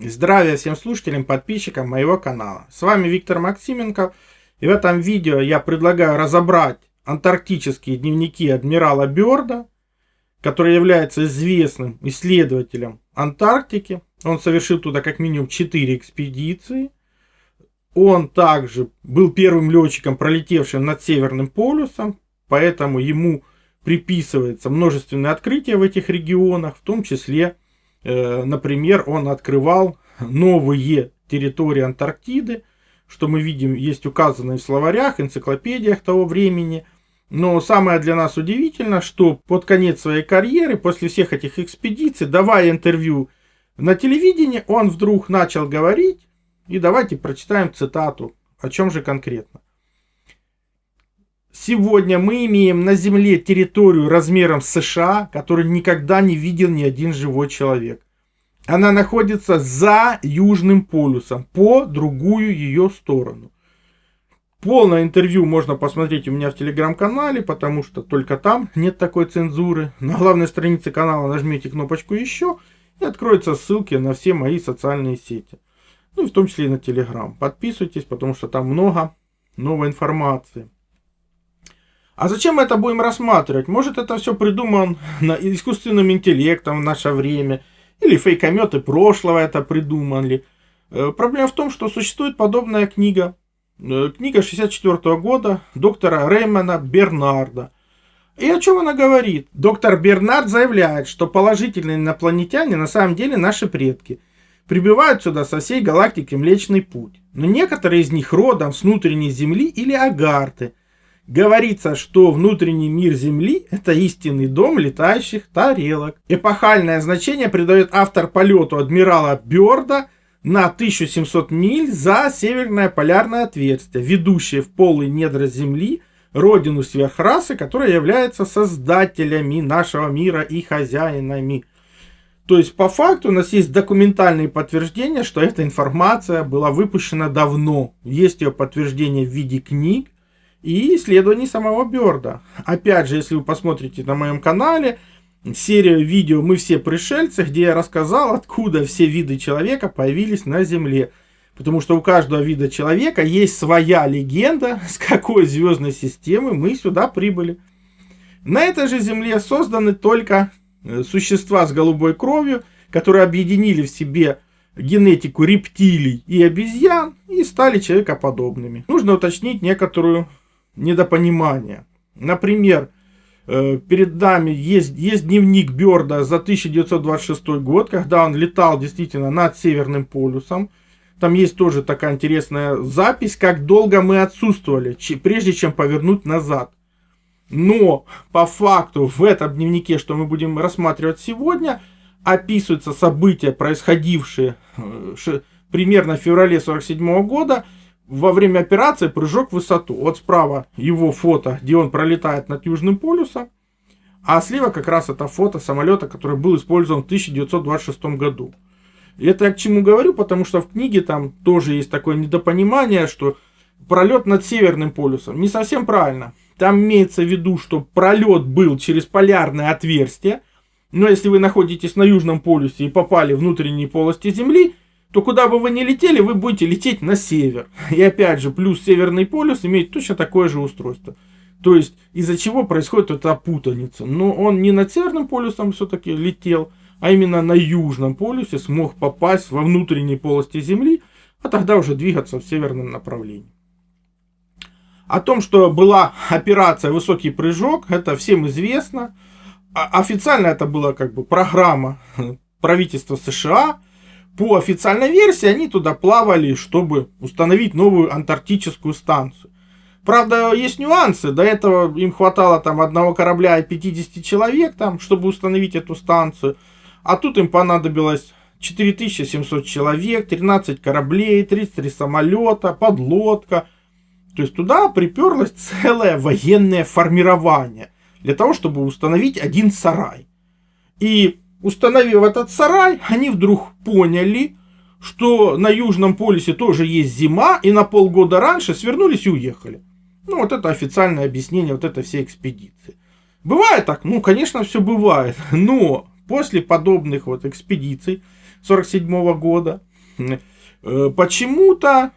Здравия всем слушателям, подписчикам моего канала. С вами Виктор Максименко. И в этом видео я предлагаю разобрать антарктические дневники адмирала Бёрда, который является известным исследователем Антарктики. Он совершил туда как минимум 4 экспедиции. Он также был первым летчиком, пролетевшим над Северным полюсом, поэтому ему приписывается множественные открытия в этих регионах, в том числе, например, он открывал новые территории Антарктиды, что мы видим, есть указано в словарях, энциклопедиях того времени. Но самое для нас удивительно, что под конец своей карьеры, после всех этих экспедиций, давая интервью на телевидении, он вдруг начал говорить, и давайте прочитаем цитату, о чем же конкретно. Сегодня мы имеем на Земле территорию размером с США, которую никогда не видел ни один живой человек. Она находится за Южным полюсом, по другую ее сторону. Полное интервью можно посмотреть у меня в телеграм-канале, потому что только там нет такой цензуры. На главной странице канала нажмите кнопочку «Еще» и откроются ссылки на все мои социальные сети. Ну и в том числе и на телеграм. Подписывайтесь, потому что там много новой информации. А зачем мы это будем рассматривать? Может, это все придумано искусственным интеллектом в наше время, или фейкометы прошлого это придумали. Проблема в том, что существует подобная книга. Книга 1964 года доктора Реймона Бернарда. И о чем она говорит? Доктор Бернард заявляет, что положительные инопланетяне на самом деле наши предки. Прибывают сюда со всей галактики Млечный Путь. Но некоторые из них родом с внутренней Земли или Агарты. Говорится, что внутренний мир Земли – это истинный дом летающих тарелок. Эпохальное значение придает автор полету адмирала Бёрда на 1700 миль за северное полярное отверстие, ведущее в полые недра Земли, родину сверхрасы, которая является создателями нашего мира и хозяинами. То есть, по факту, у нас есть документальные подтверждения, что эта информация была выпущена давно. Есть ее подтверждение в виде книг и исследований самого Бёрда. Опять же, если вы посмотрите на моем канале серию видео «Мы все пришельцы», где я рассказал, откуда все виды человека появились на Земле. Потому что у каждого вида человека есть своя легенда, с какой звездной системы мы сюда прибыли. На этой же Земле созданы только существа с голубой кровью, которые объединили в себе генетику рептилий и обезьян и стали человекоподобными. Нужно уточнить некоторую недопонимание. Например, перед нами есть дневник Бёрда за 1926 год, когда он летал действительно над Северным полюсом. Там есть тоже такая интересная запись, как долго мы отсутствовали, прежде чем повернуть назад. Но по факту в этом дневнике, что мы будем рассматривать сегодня, описываются события, происходившие примерно в феврале 1947 года во время операции «Прыжок в высоту». Вот справа его фото, где он пролетает над Южным полюсом, а слева как раз это фото самолета, который был использован в 1926 году. И это я к чему говорю, потому что в книге там тоже есть такое недопонимание, что пролет над Северным полюсом. Не совсем правильно. Там имеется в виду, что пролет был через полярное отверстие, но если вы находитесь на Южном полюсе и попали в внутренние полости Земли, то куда бы вы ни летели, вы будете лететь на север. И опять же, плюс Северный полюс имеет точно такое же устройство. То есть, из-за чего происходит эта путаница. Но он не над Северным полюсом все-таки летел, а именно на Южном полюсе смог попасть во внутренние полости Земли, а тогда уже двигаться в северном направлении. О том, что была операция «Высокий прыжок», это всем известно. Официально это была как бы программа правительства США. По официальной версии они туда плавали, чтобы установить новую антарктическую станцию. Правда, есть нюансы. До этого им хватало там одного корабля и 50 человек, там, чтобы установить эту станцию. А тут им понадобилось 4700 человек, 13 кораблей, 33 самолета, подлодка. То есть туда приперлось целое военное формирование для того, чтобы установить один сарай. И установив этот сарай, они вдруг поняли, что на Южном полюсе тоже есть зима, и на полгода раньше свернулись и уехали. Ну, вот это официальное объяснение вот этой всей экспедиции. Бывает так? Ну, конечно, все бывает. Но после подобных вот экспедиций 1947 года почему-то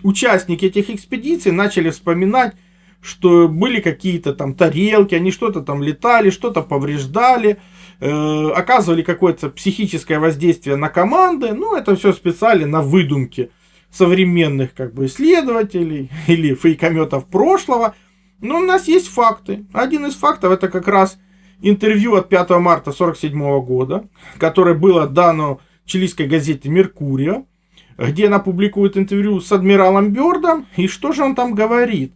участники этих экспедиций начали вспоминать, что были какие-то там тарелки, они что-то там летали, что-то повреждали, оказывали какое-то психическое воздействие на команды. Ну, это все списали на выдумки современных как бы исследователей или фейкометов прошлого. Но у нас есть факты. Один из фактов это как раз интервью от 5 марта 1947 года, которое было дано чилийской газете «Меркурио», где она публикует интервью с адмиралом Бёрдом. И что же он там говорит?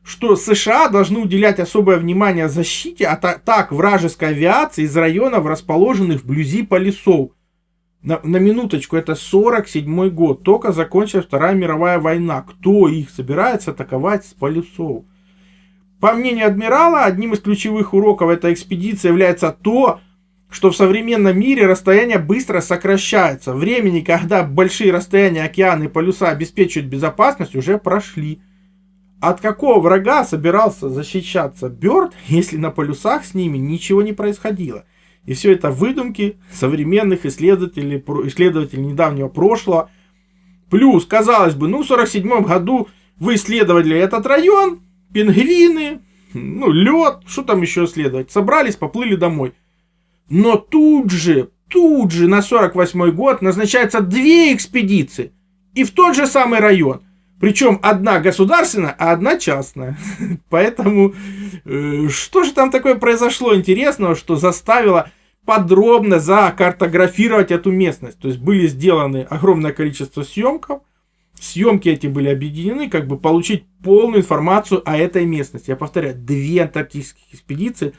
Что США должны уделять особое внимание защите от атак вражеской авиации из районов, расположенных вблизи полюсов. На минуточку, это 1947 год, только закончилась Вторая мировая война. Кто их собирается атаковать с полюсов? По мнению адмирала, одним из ключевых уроков этой экспедиции является то, что в современном мире расстояния быстро сокращаются. Времени, когда большие расстояния океана и полюса обеспечивают безопасность, уже прошли. От какого врага собирался защищаться Бёрд, если на полюсах с ними ничего не происходило? И все это выдумки современных исследователей недавнего прошлого. Плюс, казалось бы, в 1947 году вы исследовали этот район, пингвины, лед, что там еще исследовать? Собрались, поплыли домой. Но тут же на 1948 год назначаются 2 экспедиции. И в тот же самый район. Причем одна государственная, а одна частная. Поэтому, что же там такое произошло интересного, что заставило подробно закартографировать эту местность? То есть были сделаны огромное количество съемков. Съемки эти были объединены, как бы получить полную информацию о этой местности. Я повторяю, 2 антарктических экспедиции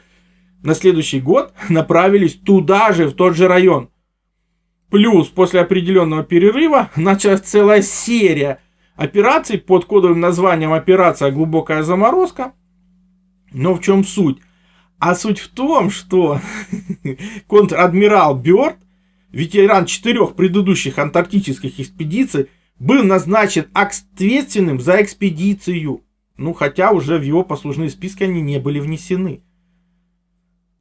на следующий год направились туда же, в тот же район. Плюс после определенного перерыва началась целая серия операций под кодовым названием «Операция Глубокая заморозка». Но в чем суть? А суть в том, что контр-адмирал Бёрд, ветеран 4 предыдущих антарктических экспедиций, был назначен ответственным за экспедицию. Хотя уже в его послужные списки они не были внесены.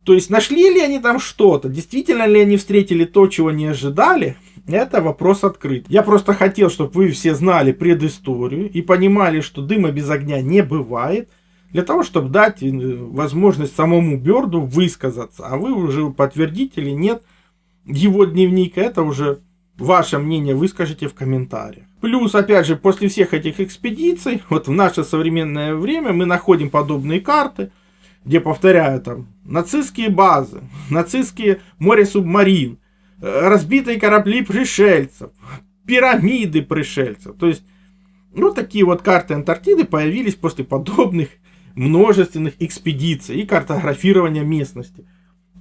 То есть нашли ли они там что-то? Действительно ли они встретили то, чего не ожидали? Это вопрос открыт. Я просто хотел, чтобы вы все знали предысторию и понимали, что дыма без огня не бывает. Для того, чтобы дать возможность самому Бёрду высказаться. А вы уже подтвердите или нет его дневник. Это уже ваше мнение выскажите в комментариях. Плюс, опять же, после всех этих экспедиций, вот в наше современное время мы находим подобные карты, где, повторяю, там нацистские базы, нацистские море-субмарин, разбитые корабли пришельцев, пирамиды пришельцев. То есть, такие вот карты Антарктиды появились после подобных множественных экспедиций и картографирования местности.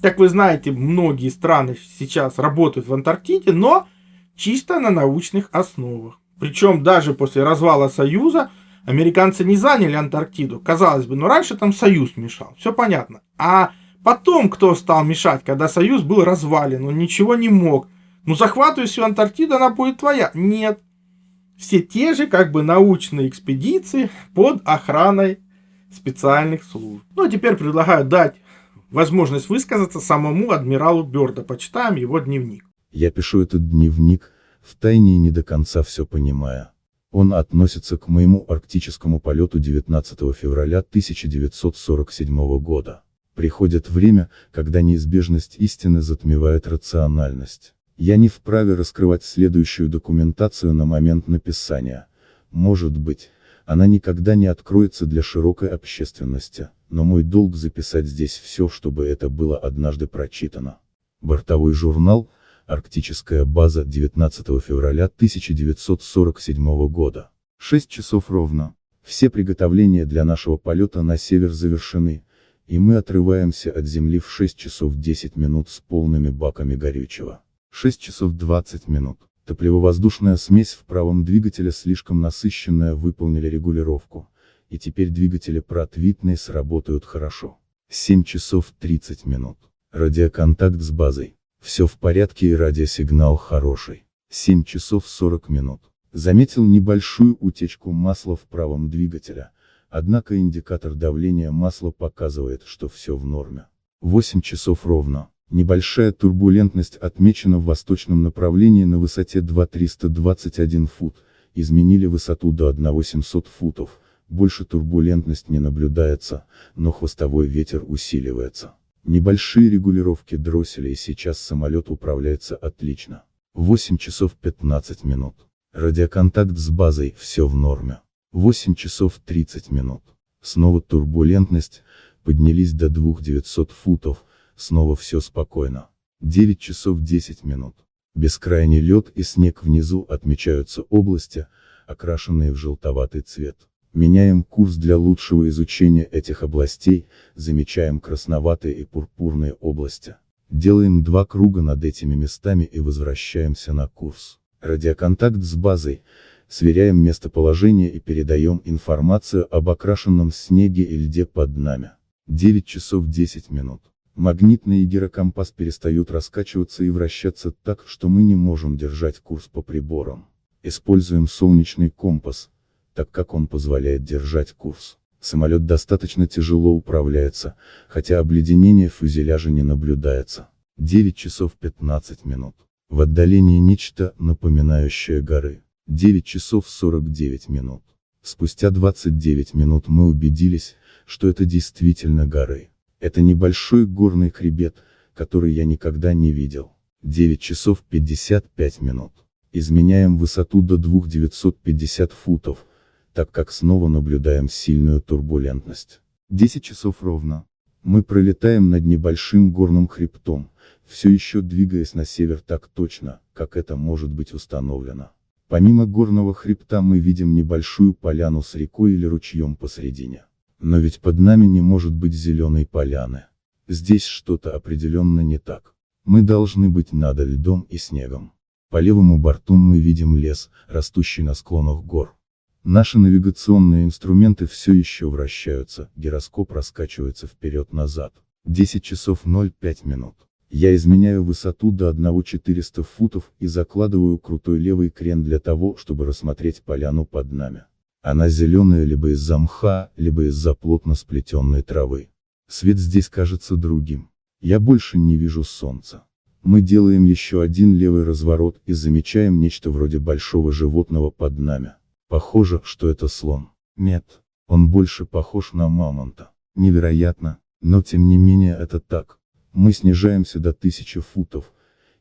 Как вы знаете, многие страны сейчас работают в Антарктиде, но чисто на научных основах. Причем даже после развала Союза американцы не заняли Антарктиду. Казалось бы, раньше там Союз мешал. Все понятно. А потом кто стал мешать, когда Союз был развален? Он ничего не мог. Захватывай всю Антарктиду, она будет твоя. Нет. Все те же научные экспедиции под охраной специальных служб. А теперь предлагаю дать возможность высказаться самому адмиралу Бёрда. Почитаем его дневник. Я пишу этот дневник, втайне и не до конца все понимая. Он относится к моему арктическому полету 19 февраля 1947 года. Приходит время, когда неизбежность истины затмевает рациональность. Я не вправе раскрывать следующую документацию на момент написания. Может быть, она никогда не откроется для широкой общественности, но мой долг записать здесь все, чтобы это было однажды прочитано. Бортовой журнал «Арктическая база», 19 февраля 1947 года. 6 часов ровно. Все приготовления для нашего полета на север завершены, и мы отрываемся от земли в 6 часов 10 минут с полными баками горючего. 6 часов 20 минут. Топливо-воздушная смесь в правом двигателе слишком насыщенная, выполнили регулировку, и теперь двигатели Pratt Whitney сработают хорошо. 7 часов 30 минут. Радиоконтакт с базой. Все в порядке и радиосигнал хороший. 7 часов 40 минут. Заметил небольшую утечку масла в правом двигателе, однако индикатор давления масла показывает, что все в норме. 8 часов ровно. Небольшая турбулентность отмечена в восточном направлении на высоте 2321 фут, изменили высоту до 1700 футов, больше турбулентность не наблюдается, но хвостовой ветер усиливается. Небольшие регулировки дросселя и сейчас самолет управляется отлично. 8 часов 15 минут. Радиоконтакт с базой, все в норме. 8 часов 30 минут. Снова турбулентность, поднялись до 2900 футов, снова все спокойно. 9 часов 10 минут. Бескрайний лед и снег внизу отмечаются области, окрашенные в желтоватый цвет. Меняем курс для лучшего изучения этих областей, замечаем красноватые и пурпурные области. Делаем 2 круга над этими местами и возвращаемся на курс. Радиоконтакт с базой, сверяем местоположение и передаем информацию об окрашенном снеге и льде под нами. 9 часов 10 минут. Магнитный и гирокомпас перестают раскачиваться и вращаться так, что мы не можем держать курс по приборам. Используем солнечный компас, так как он позволяет держать курс. Самолет достаточно тяжело управляется, хотя обледенение фюзеляжа не наблюдается. 9 часов 15 минут. В отдалении нечто, напоминающее горы. 9 часов 49 минут. Спустя 29 минут мы убедились, что это действительно горы. Это небольшой горный хребет, который я никогда не видел. 9 часов 55 минут. Изменяем высоту до 2950 футов, так как снова наблюдаем сильную турбулентность. 10 часов ровно. Мы пролетаем над небольшим горным хребтом, все еще двигаясь на север так точно, как это может быть установлено. Помимо горного хребта мы видим небольшую поляну с рекой или ручьем посредине. Но ведь под нами не может быть зеленой поляны. Здесь что-то определенно не так. Мы должны быть над льдом и снегом. По левому борту мы видим лес, растущий на склонах гор. Наши навигационные инструменты все еще вращаются, гироскоп раскачивается вперед-назад. 10 часов 05 минут. Я изменяю высоту до 1400 футов и закладываю крутой левый крен для того, чтобы рассмотреть поляну под нами. Она зеленая либо из-за мха, либо из-за плотно сплетенной травы. Свет здесь кажется другим. Я больше не вижу солнца. Мы делаем еще один левый разворот и замечаем нечто вроде большого животного под нами. Похоже, что это слон. Нет, он больше похож на мамонта. Невероятно, но тем не менее это так. Мы снижаемся до 1000 футов,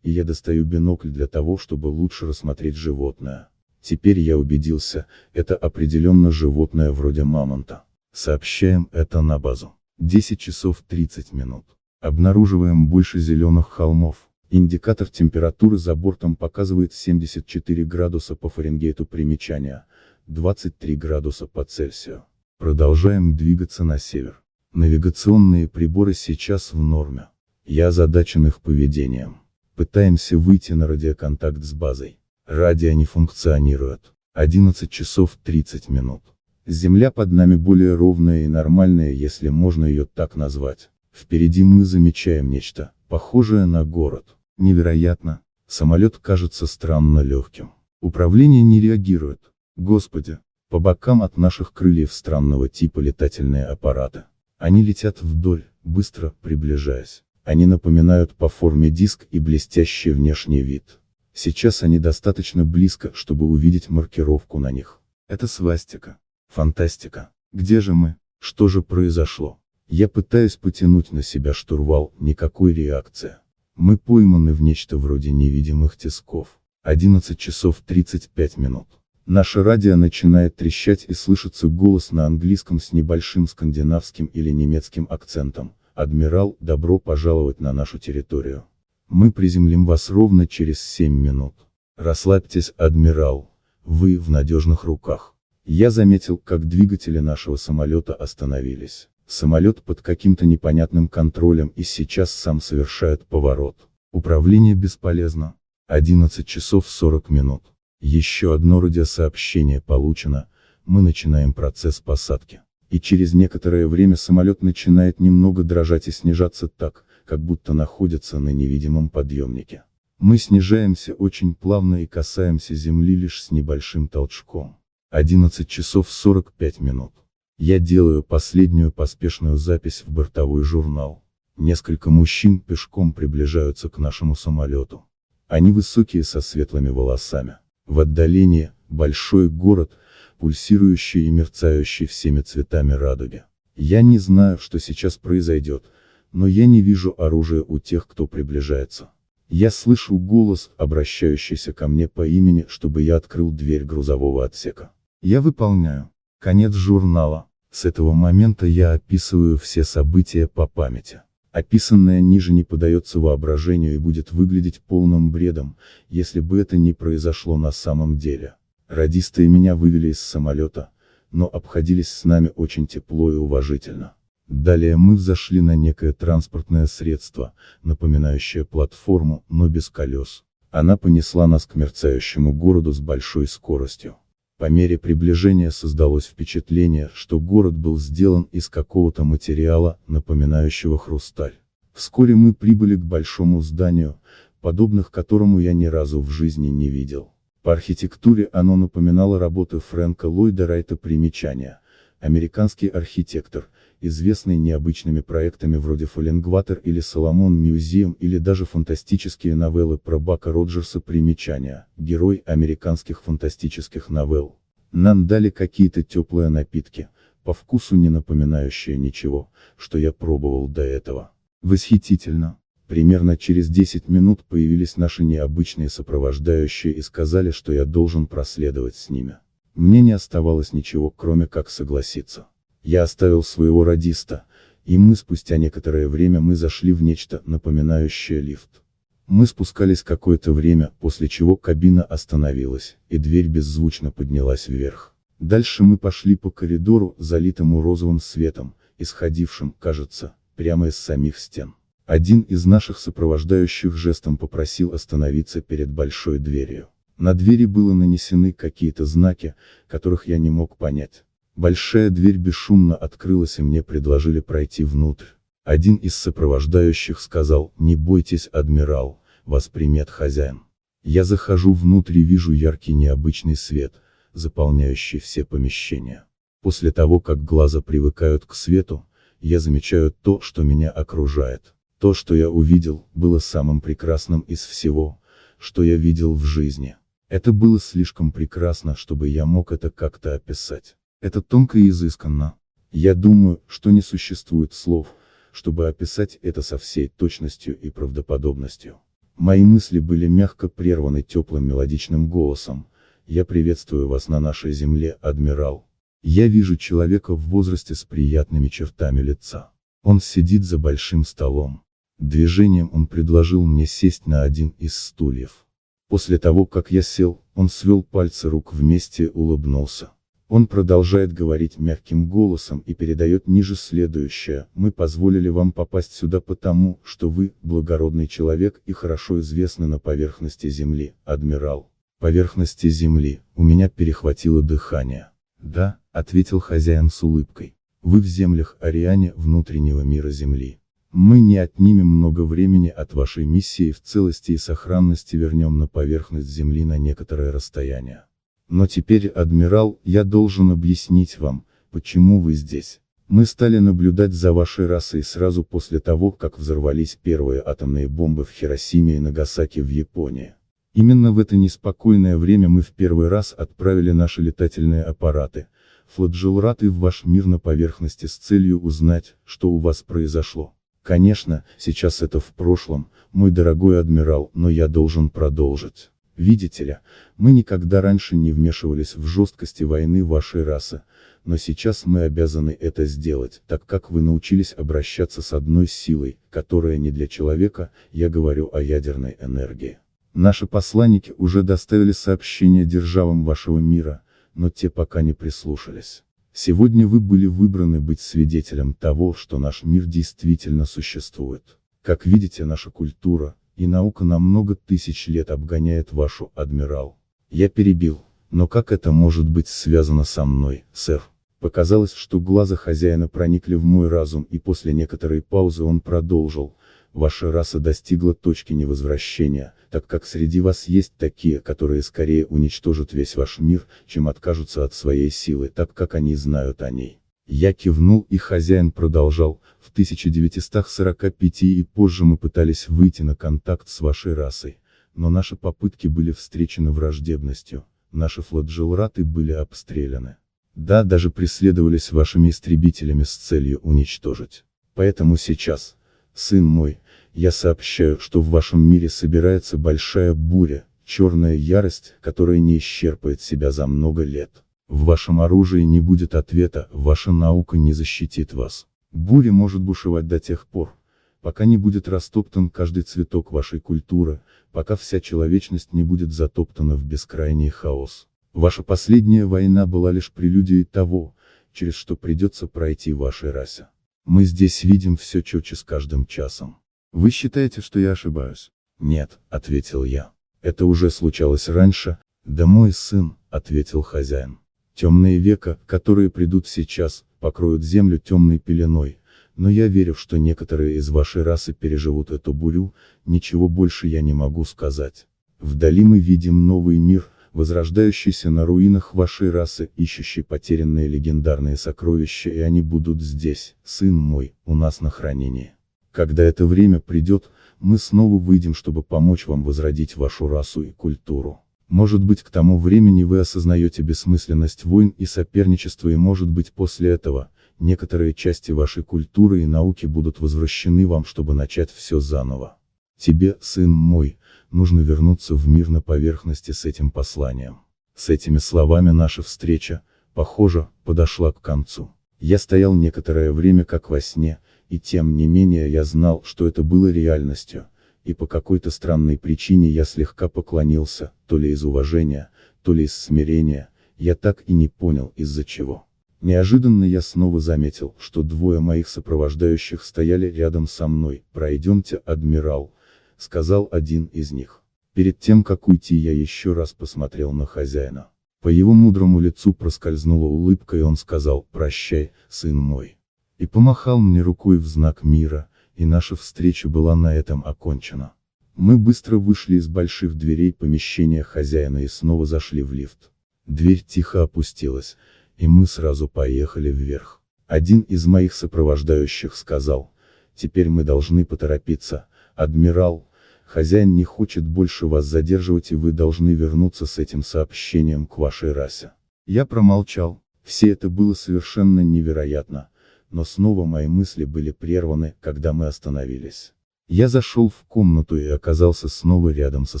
и я достаю бинокль для того, чтобы лучше рассмотреть животное. Теперь я убедился, это определенно животное вроде мамонта. Сообщаем это на базу. 10 часов 30 минут. Обнаруживаем больше зеленых холмов. Индикатор температуры за бортом показывает 74 градуса по Фаренгейту, примечание, 23 градуса по Цельсию. Продолжаем двигаться на север. Навигационные приборы сейчас в норме. Я озадачен их поведением. Пытаемся выйти на радиоконтакт с базой. Радио не функционирует. 11 часов 30 минут. Земля под нами более ровная и нормальная, если можно ее так назвать. Впереди мы замечаем нечто, похожее на город. Невероятно. Самолет кажется странно легким. Управление не реагирует. Господи. По бокам от наших крыльев странного типа летательные аппараты. Они летят вдоль, быстро приближаясь. Они напоминают по форме диск и блестящий внешний вид. Сейчас они достаточно близко, чтобы увидеть маркировку на них. Это свастика. Фантастика. Где же мы? Что же произошло? Я пытаюсь потянуть на себя штурвал, никакой реакции. Мы пойманы в нечто вроде невидимых тисков. 11 часов 35 минут. Наше радио начинает трещать и слышится голос на английском с небольшим скандинавским или немецким акцентом. «Адмирал, добро пожаловать на нашу территорию. Мы приземлим вас ровно через 7 минут. Расслабьтесь, адмирал, вы в надежных руках». Я заметил, как двигатели нашего самолета остановились. Самолет под каким-то непонятным контролем и сейчас сам совершает поворот. Управление бесполезно. 11 часов 40 минут. Еще одно радиосообщение получено, мы начинаем процесс посадки. И через некоторое время самолет начинает немного дрожать и снижаться так, как будто находится на невидимом подъемнике. Мы снижаемся очень плавно и касаемся земли лишь с небольшим толчком. 11 часов 45 минут. Я делаю последнюю поспешную запись в бортовой журнал. Несколько мужчин пешком приближаются к нашему самолету. Они высокие, со светлыми волосами. В отдалении большой город, пульсирующий и мерцающий всеми цветами радуги. Я не знаю, что сейчас произойдет, но я не вижу оружия у тех, кто приближается. Я слышу голос, обращающийся ко мне по имени, чтобы я открыл дверь грузового отсека. Я выполняю. Конец журнала. С этого момента я описываю все события по памяти. Описанное ниже не поддается воображению и будет выглядеть полным бредом, если бы это не произошло на самом деле. Радисты меня вывели из самолета, но обходились с нами очень тепло и уважительно. Далее мы взошли на некое транспортное средство, напоминающее платформу, но без колес. Она понесла нас к мерцающему городу с большой скоростью. По мере приближения создалось впечатление, что город был сделан из какого-то материала, напоминающего хрусталь. Вскоре мы прибыли к большому зданию, подобных которому я ни разу в жизни не видел. По архитектуре оно напоминало работы Фрэнка Ллойда Райта. Примечания. Американский архитектор, известный необычными проектами вроде Фоллингватер или Соломон Мюзеум или даже фантастические новеллы про Бака Роджерса. Примечания. Герой американских фантастических новелл. Нам дали какие-то теплые напитки, по вкусу не напоминающие ничего, что я пробовал до этого. Восхитительно. Примерно через 10 минут появились наши необычные сопровождающие и сказали, что я должен проследовать с ними. Мне не оставалось ничего, кроме как согласиться. Я оставил своего радиста, и спустя некоторое время мы зашли в нечто напоминающее лифт. Мы спускались какое-то время, после чего кабина остановилась, и дверь беззвучно поднялась вверх. Дальше мы пошли по коридору, залитому розовым светом, исходившим, кажется, прямо из самих стен. Один из наших сопровождающих жестом попросил остановиться перед большой дверью. На двери были нанесены какие-то знаки, которых я не мог понять. Большая дверь бесшумно открылась и мне предложили пройти внутрь. Один из сопровождающих сказал: «Не бойтесь, адмирал, вас примет хозяин». Я захожу внутрь и вижу яркий необычный свет, заполняющий все помещения. После того, как глаза привыкают к свету, я замечаю то, что меня окружает. То, что я увидел, было самым прекрасным из всего, что я видел в жизни. Это было слишком прекрасно, чтобы я мог это как-то описать. Это тонко и изысканно. Я думаю, что не существует слов, чтобы описать это со всей точностью и правдоподобностью. Мои мысли были мягко прерваны теплым мелодичным голосом: «Я приветствую вас на нашей земле, адмирал». Я вижу человека в возрасте с приятными чертами лица. Он сидит за большим столом. Движением он предложил мне сесть на один из стульев. После того, как я сел, он свел пальцы рук вместе и улыбнулся. Он продолжает говорить мягким голосом и передает ниже следующее: «Мы позволили вам попасть сюда потому, что вы благородный человек и хорошо известны на поверхности Земли, адмирал». Поверхности Земли, у меня перехватило дыхание. «Да», — ответил хозяин с улыбкой, — «вы в землях Ариане, внутреннего мира Земли. Мы не отнимем много времени от вашей миссии и в целости и сохранности вернем на поверхность Земли на некоторое расстояние. Но теперь, адмирал, я должен объяснить вам, почему вы здесь. Мы стали наблюдать за вашей расой сразу после того, как взорвались первые атомные бомбы в Хиросиме и Нагасаки в Японии. Именно в это неспокойное время мы в первый раз отправили наши летательные аппараты, фладжелраты, в ваш мир на поверхности с целью узнать, что у вас произошло. Конечно, сейчас это в прошлом, мой дорогой адмирал, но я должен продолжить. Видите ли, мы никогда раньше не вмешивались в жесткости войны вашей расы, но сейчас мы обязаны это сделать, так как вы научились обращаться с одной силой, которая не для человека, я говорю о ядерной энергии. Наши посланники уже доставили сообщения державам вашего мира, но те пока не прислушались. Сегодня вы были выбраны быть свидетелем того, что наш мир действительно существует. Как видите, наша культура и наука на много тысяч лет обгоняет вашу, адмирал». Я перебил: «Но как это может быть связано со мной, сэр?» Показалось, что глаза хозяина проникли в мой разум, и после некоторой паузы он продолжил: «Ваша раса достигла точки невозвращения, так как среди вас есть такие, которые скорее уничтожат весь ваш мир, чем откажутся от своей силы, так как они знают о ней. Я кивнул, и хозяин продолжал: в 1945 и позже мы пытались выйти на контакт с вашей расой, но наши попытки были встречены враждебностью, наши флотжилраты были обстреляны. Да, даже преследовались вашими истребителями с целью уничтожить. Поэтому сейчас, сын мой, я сообщаю, что в вашем мире собирается большая буря, черная ярость, которая не исчерпает себя за много лет. В вашем оружии не будет ответа, ваша наука не защитит вас. Буря может бушевать до тех пор, пока не будет растоптан каждый цветок вашей культуры, пока вся человечность не будет затоптана в бескрайний хаос. Ваша последняя война была лишь прелюдией того, через что придется пройти вашей расе. Мы здесь видим все четче с каждым часом. Вы считаете, что я ошибаюсь? Нет, ответил я. Это уже случалось раньше. Да, мой сын, ответил хозяин. Темные века, которые придут сейчас, покроют землю темной пеленой, но я верю, что некоторые из вашей расы переживут эту бурю, ничего больше я не могу сказать. Вдали мы видим новый мир, возрождающийся на руинах вашей расы, ищущий потерянные легендарные сокровища, и они будут здесь, сын мой, у нас на хранении. Когда это время придет, мы снова выйдем, чтобы помочь вам возродить вашу расу и культуру. Может быть, к тому времени вы осознаете бессмысленность войн и соперничества, и может быть после этого, некоторые части вашей культуры и науки будут возвращены вам, чтобы начать все заново. Тебе, сын мой, нужно вернуться в мир на поверхности с этим посланием. С этими словами наша встреча, похоже, подошла к концу. Я стоял некоторое время как во сне, и тем не менее я знал, что это было реальностью. И по какой-то странной причине я слегка поклонился, то ли из уважения, то ли из смирения, я так и не понял, из-за чего. Неожиданно я снова заметил, что двое моих сопровождающих стояли рядом со мной. «Пройдемте, адмирал», — сказал один из них. Перед тем, как уйти, я еще раз посмотрел на хозяина. По его мудрому лицу проскользнула улыбка, и он сказал: «Прощай, сын мой», и помахал мне рукой в знак мира. И наша встреча была на этом окончена. Мы быстро вышли из больших дверей помещения хозяина и снова зашли в лифт. Дверь тихо опустилась, и мы сразу поехали вверх. Один из моих сопровождающих сказал: «Теперь мы должны поторопиться, адмирал, хозяин не хочет больше вас задерживать, и вы должны вернуться с этим сообщением к вашей расе». Я промолчал. Все это было совершенно невероятно. Но снова мои мысли были прерваны, когда мы остановились. Я зашел в комнату и оказался снова рядом со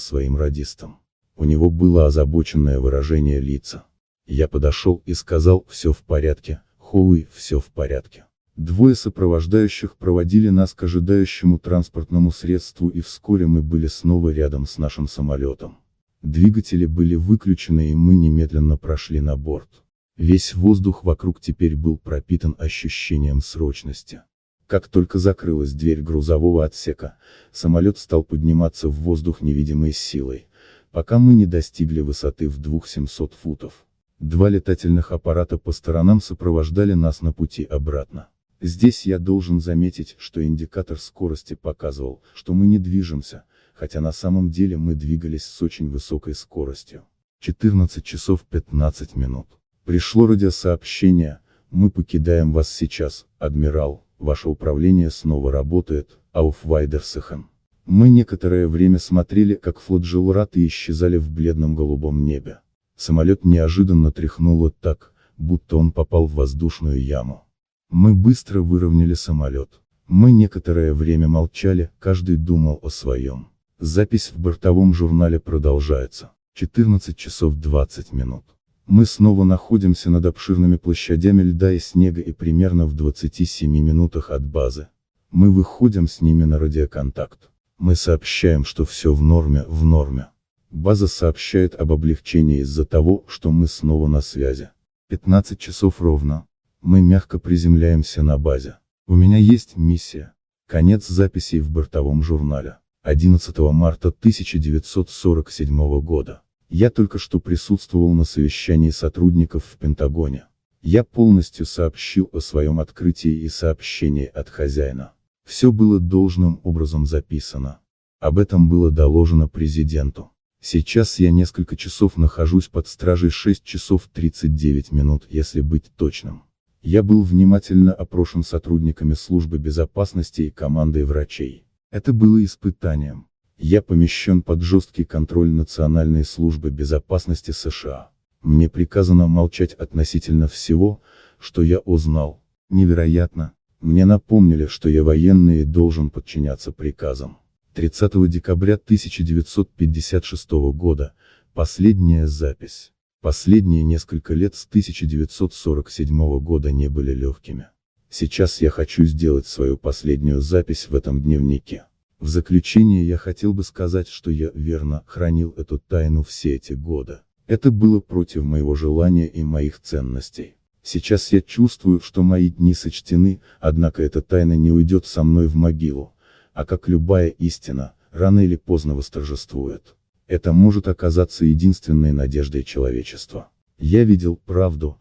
своим радистом. У него было озабоченное выражение лица. Я подошел и сказал: «Все в порядке, Хоуи, все в порядке». Двое сопровождающих проводили нас к ожидающему транспортному средству, и вскоре мы были снова рядом с нашим самолетом. Двигатели были выключены, и мы немедленно прошли на борт. Весь воздух вокруг теперь был пропитан ощущением срочности. Как только закрылась дверь грузового отсека, самолет стал подниматься в воздух невидимой силой, пока мы не достигли высоты в 2700 футов. Два летательных аппарата по сторонам сопровождали нас на пути обратно. Здесь я должен заметить, что индикатор скорости показывал, что мы не движемся, хотя на самом деле мы двигались с очень высокой скоростью. 14 часов 15 минут. Пришло радиосообщение: «Мы покидаем вас сейчас, адмирал, ваше управление снова работает, auf Wiedersehen». Мы некоторое время смотрели, как флотжилраты исчезали в бледном голубом небе. Самолет неожиданно тряхнуло так, будто он попал в воздушную яму. Мы быстро выровняли самолет. Мы некоторое время молчали, каждый думал о своем. Запись в бортовом журнале продолжается. 14 часов 20 минут. Мы снова находимся над обширными площадями льда и снега и примерно в 27 минутах от базы. Мы выходим с ними на радиоконтакт. Мы сообщаем, что все в норме, в норме. База сообщает об облегчении из-за того, что мы снова на связи. 15 часов ровно. Мы мягко приземляемся на базе. У меня есть миссия. Конец записей в бортовом журнале. 11 марта 1947 года. Я только что присутствовал на совещании сотрудников в Пентагоне. Я полностью сообщил о своем открытии и сообщении от хозяина. Все было должным образом записано. Об этом было доложено президенту. Сейчас я несколько часов нахожусь под стражей, 6 часов 39 минут, если быть точным. Я был внимательно опрошен сотрудниками службы безопасности и командой врачей. Это было испытанием. Я помещен под жесткий контроль Национальной службы безопасности США. Мне приказано молчать относительно всего, что я узнал. Невероятно. Мне напомнили, что я военный и должен подчиняться приказам. 30 декабря 1956 года. Последняя запись. Последние несколько лет с 1947 года не были легкими. Сейчас я хочу сделать свою последнюю запись в этом дневнике. В заключение я хотел бы сказать, что я верно хранил эту тайну все эти годы. Это было против моего желания и моих ценностей. Сейчас я чувствую, что мои дни сочтены, однако эта тайна не уйдет со мной в могилу, а как любая истина, рано или поздно восторжествует. Это может оказаться единственной надеждой человечества. Я видел правду,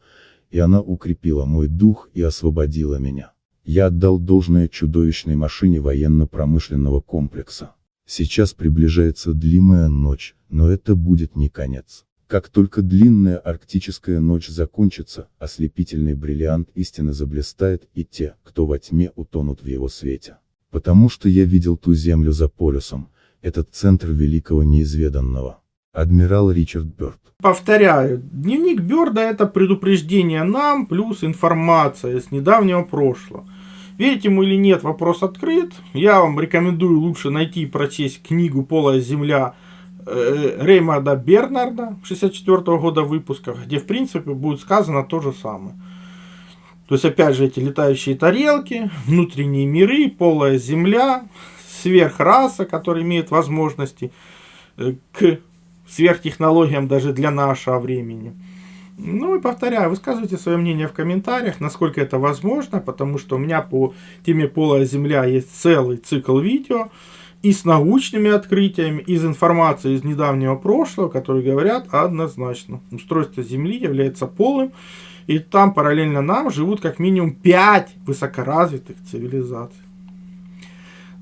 и она укрепила мой дух и освободила меня. Я отдал должное чудовищной машине военно-промышленного комплекса. Сейчас приближается длинная ночь, но это будет не конец. Как только длинная арктическая ночь закончится, ослепительный бриллиант истины заблистает, и те, кто во тьме, утонут в его свете. Потому что я видел ту землю за полюсом, этот центр великого неизведанного. Адмирал Ричард Бёрд. Повторяю, дневник Бёрда — это предупреждение нам, плюс информация с недавнего прошлого. Верите ему или нет, вопрос открыт. Я вам рекомендую лучше найти и прочесть книгу «Полая земля» Реймонда Бернарда 1964 года выпуска, где в принципе будет сказано то же самое. То есть опять же эти летающие тарелки, внутренние миры, полая земля, сверхраса, которая имеет возможности к сверхтехнологиям даже для нашего времени. Ну и повторяю, высказывайте свое мнение в комментариях, насколько это возможно, потому что у меня по теме «Полая земля» есть целый цикл видео и с научными открытиями, и с информацией из недавнего прошлого, которые говорят однозначно. Устройство Земли является полым, и там параллельно нам живут как минимум 5 высокоразвитых цивилизаций.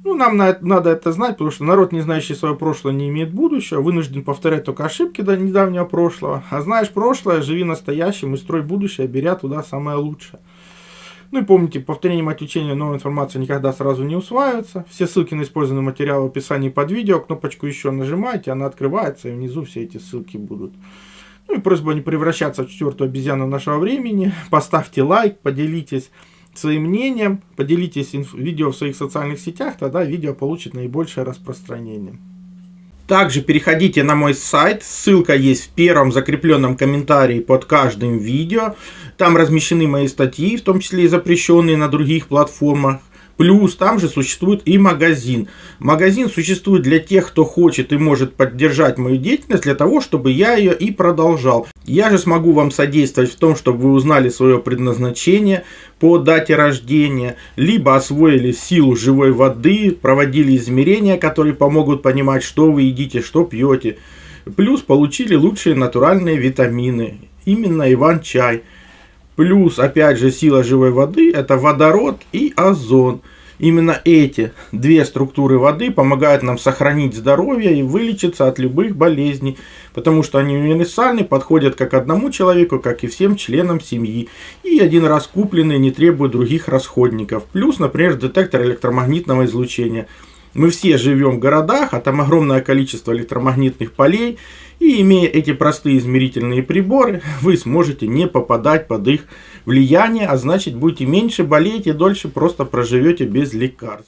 Ну, нам надо это знать, потому что народ, не знающий свое прошлое, не имеет будущего, вынужден повторять только ошибки до недавнего прошлого. А знаешь прошлое, живи настоящим и строй будущее, беря туда самое лучшее. Ну и помните, повторение мать учения, новая информация никогда сразу не усваивается. Все ссылки на использованные материалы в описании под видео. Кнопочку еще нажимаете, она открывается, и внизу все эти ссылки будут. Ну и просьба не превращаться в четвертую обезьяну нашего времени. Поставьте лайк, поделитесь своим мнением, поделитесь видео в своих социальных сетях, тогда видео получит наибольшее распространение. Также переходите на мой сайт, ссылка есть в первом закрепленном комментарии под каждым видео. Там размещены мои статьи, в том числе и запрещенные на других платформах. Плюс там же существует и магазин. Магазин существует для тех, кто хочет и может поддержать мою деятельность, для того, чтобы я ее и продолжал. Я же смогу вам содействовать в том, чтобы вы узнали свое предназначение по дате рождения, либо освоили силу живой воды, проводили измерения, которые помогут понимать, что вы едите, что пьете. Плюс получили лучшие натуральные витамины, именно Иван-чай. Плюс, опять же, сила живой воды – это водород и озон. Именно эти две структуры воды помогают нам сохранить здоровье и вылечиться от любых болезней, потому что они универсальны, подходят как одному человеку, как и всем членам семьи. И один раз купленные не требуют других расходников. Плюс, например, детектор электромагнитного излучения. Мы все живем в городах, а там огромное количество электромагнитных полей, и имея эти простые измерительные приборы, вы сможете не попадать под их влияние, а значит будете меньше болеть и дольше просто проживете без лекарств.